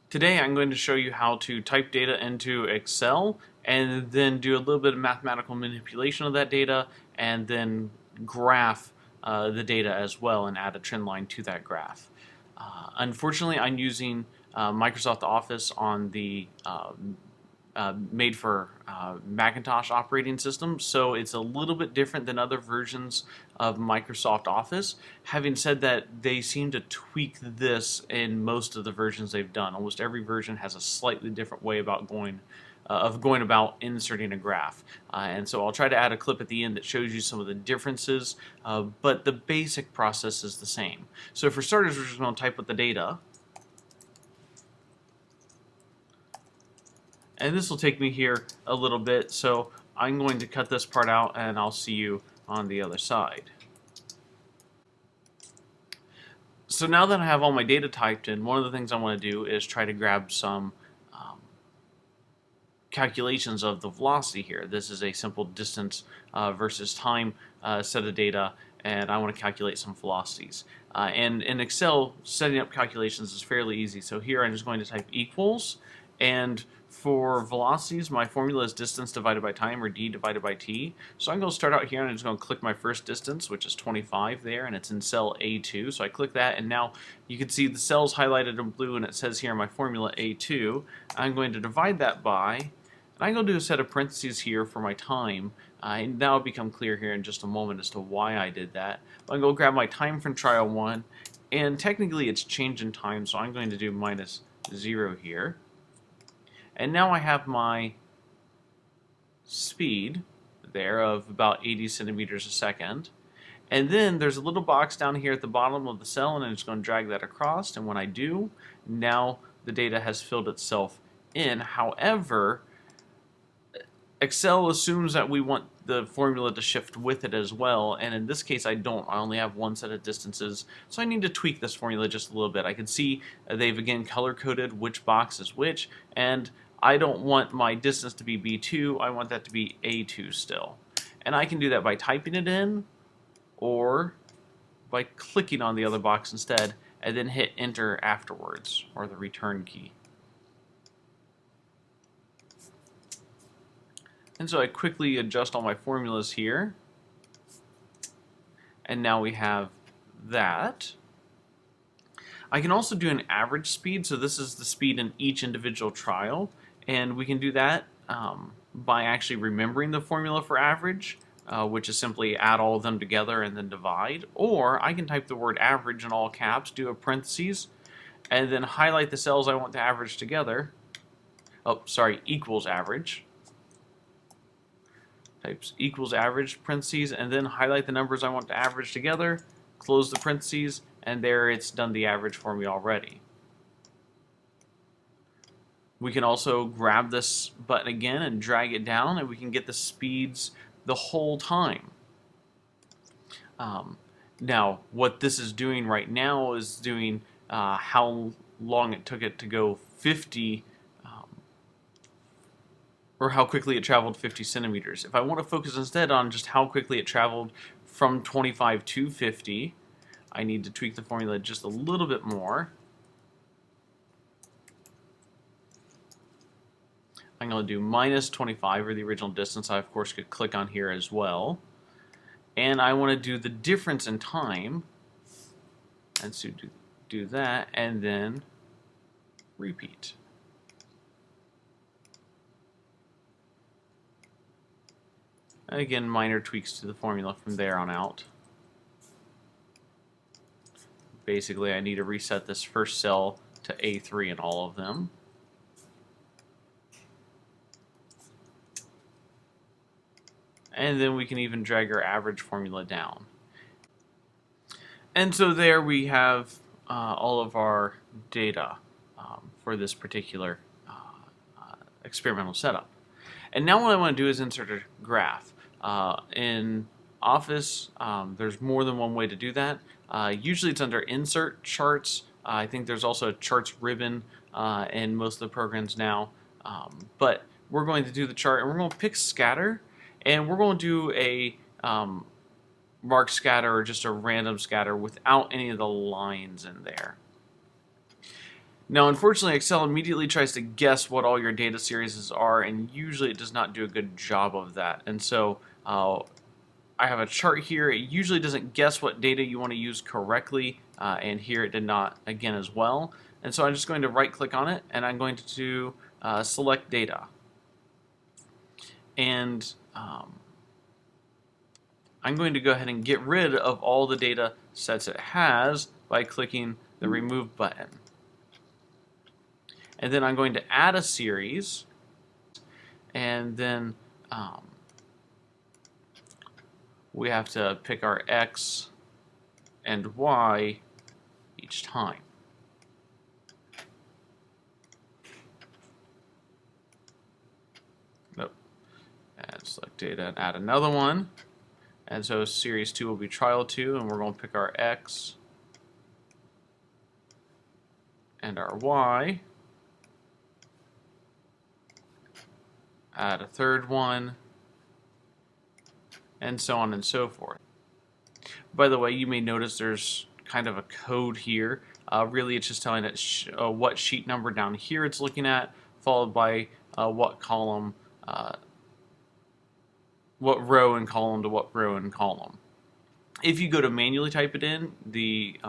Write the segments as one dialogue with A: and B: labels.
A: Today I'm going to show you how to type data into Excel and then do a little bit of mathematical manipulation of that data and then graph the data as well and add a trend line to that graph. Unfortunately, I'm using Microsoft Office on the made for Macintosh operating system, so it's a little bit different than other versions of Microsoft Office. Having said that, they seem to tweak this in most of the versions they've done. Almost every version has a slightly different way about going about inserting a graph. And so I'll try to add a clip at the end that shows you some of the differences, but the basic process is the same. So for starters, we're just going to type with the data. And this will take me here a little bit, so I'm going to cut this part out and I'll see you on the other side. So now that I have all my data typed in, one of the things I want to do is try to grab some calculations of the velocity here. This is a simple distance versus time set of data, and I want to calculate some velocities. And in Excel, setting up calculations is fairly easy. So here I'm just going to type equals, and for velocities, my formula is distance divided by time, or d divided by t. So I'm going to start out here and I'm just going to click my first distance, which is 25 there, and it's in cell A2. So I click that, and now you can see the cells highlighted in blue, and it says here in my formula A2. I'm going to divide that by, and I'm going to do a set of parentheses here for my time. And that'll become clear here in just a moment as to why I did that. I'm going to grab my time from trial 1, and technically it's change in time, so I'm going to do minus 0 here. And now I have my speed there of about 80 centimeters a second. And then there's a little box down here at the bottom of the cell, and I'm just going to drag that across. And when I do, now the data has filled itself in. However, Excel assumes that we want the formula to shift with it as well, and in this case I don't. I only have one set of distances, so I need to tweak this formula just a little bit. I can see they've again color-coded which box is which, and I don't want my distance to be B2, I want that to be A2 still. And I can do that by typing it in, or by clicking on the other box instead, and then hit enter afterwards, or the return key. And so I quickly adjust all my formulas here, and now we have that. I can also do an average speed, so this is the speed in each individual trial, and we can do that by actually remembering the formula for average, which is simply add all of them together and then divide, or I can type the word average in all caps, do a parentheses, and then highlight the cells I want to average together. Oh, sorry, equals average. Types equals average, parentheses, and then highlight the numbers I want to average together, close the parentheses, and there it's done the average for me already. We can also grab this button again and drag it down, and we can get the speeds the whole time. Now, what this is doing right now is doing how long it took it to go 50 or how quickly it traveled 50 centimeters. If I want to focus instead on just how quickly it traveled from 25 to 50, I need to tweak the formula just a little bit more. I'm going to do minus 25, or the original distance. I, of course, could click on here as well. And I want to do the difference in time. And so do that, and then repeat. And again, minor tweaks to the formula from there on out. Basically, I need to reset this first cell to A3 in all of them. And then we can even drag our average formula down. And so there we have all of our data for this particular experimental setup. And now what I want to do is insert a graph. In Office, there's more than one way to do that. Usually it's under Insert, Charts. I think there's also a Charts ribbon in most of the programs now. But we're going to do the chart, and we're going to pick Scatter, and we're going to do a mark scatter, or just a random scatter without any of the lines in there. Now, unfortunately, Excel immediately tries to guess what all your data series are, and usually it does not do a good job of that. And so I have a chart here. It usually doesn't guess what data you want to use correctly, and here it did not again as well. And so I'm just going to right click on it, and I'm going to select data. And I'm going to go ahead and get rid of all the data sets it has by clicking the remove button. And then I'm going to add a series, and then we have to pick our X and Y each time. Nope. And select data and add another one. And so series 2 will be trial 2, and we're going to pick our X and our Y. Add a third one, and so on and so forth. By the way, you may notice there's kind of a code here. Really, it's just telling it what sheet number down here it's looking at, followed by what column, what row and column to what row and column. If you go to manually type it in, the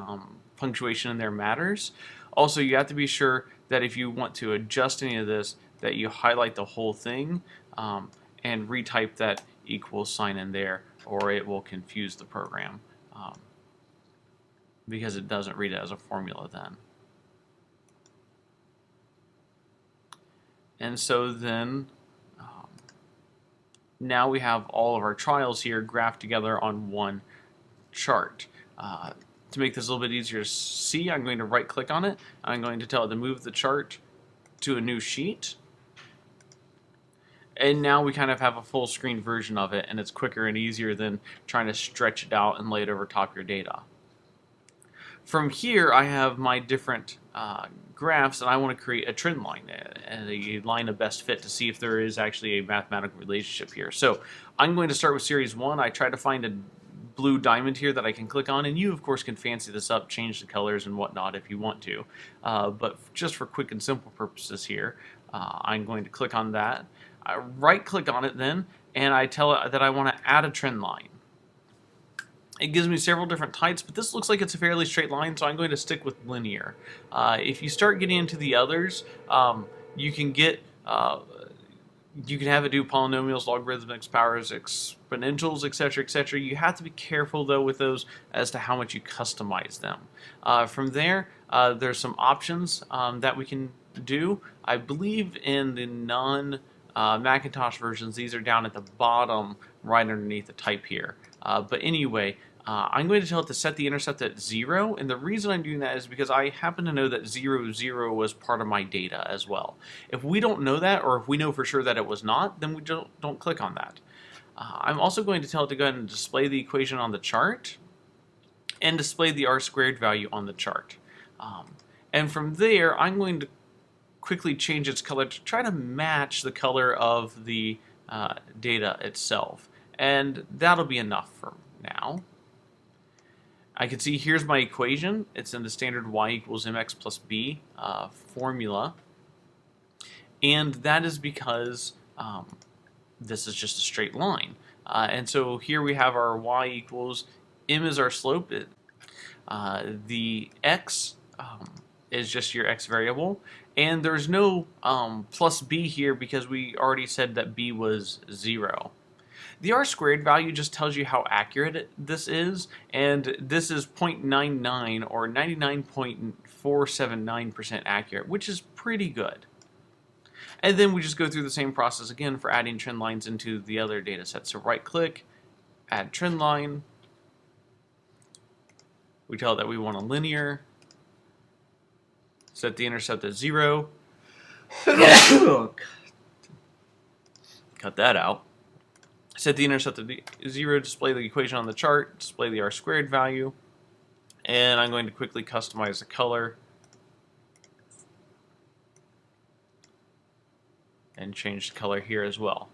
A: punctuation in there matters. Also, you have to be sure that if you want to adjust any of this, that you highlight the whole thing and retype that equals sign in there, or it will confuse the program because it doesn't read it as a formula then. And so then now we have all of our trials here graphed together on one chart. To make this a little bit easier to see, I'm going to right click on it. I'm going to tell it to move the chart to a new sheet. And now we kind of have a full screen version of it, and it's quicker and easier than trying to stretch it out and lay it over top your data. From here, I have my different graphs, and I want to create a trend line, a line of best fit to see if there is actually a mathematical relationship here. So I'm going to start with series 1. I try to find a blue diamond here that I can click on, and you of course can fancy this up, change the colors and whatnot if you want to, but just for quick and simple purposes here, I'm going to click on that. I right click on it then, and I tell it that I want to add a trend line. It gives me several different types, but this looks like it's a fairly straight line, so I'm going to stick with linear. If you start getting into the others, you can get you can have it do polynomials, logarithmics, powers, exponentials, etc., etc. You have to be careful, though, with those as to how much you customize them. From there, there's some options that we can do. I believe in the non-Macintosh versions, these are down at the bottom right underneath the type here. But anyway, I'm going to tell it to set the intercept at 0, and the reason I'm doing that is because I happen to know that 0, 0 was part of my data as well. If we don't know that, or if we know for sure that it was not, then we don't click on that. I'm also going to tell it to go ahead and display the equation on the chart, and display the r² value on the chart. And from there, I'm going to quickly change its color to try to match the color of the data itself. And that'll be enough for now. I can see here's my equation. It's in the standard y equals mx plus b formula. And that is because this is just a straight line. And so here we have our y equals, m is our slope. The x is just your x variable. And there's no plus b here because we already said that b was 0. The r² value just tells you how accurate this is, and this is 0.99 or 99.479% accurate, which is pretty good. And then we just go through the same process again for adding trend lines into the other data set. So right click, add trend line. We tell it that we want a linear. Set the intercept at 0. Cut that out. Set the intercept at 0, display the equation on the chart, display the r² value, and I'm going to quickly customize the color and change the color here as well.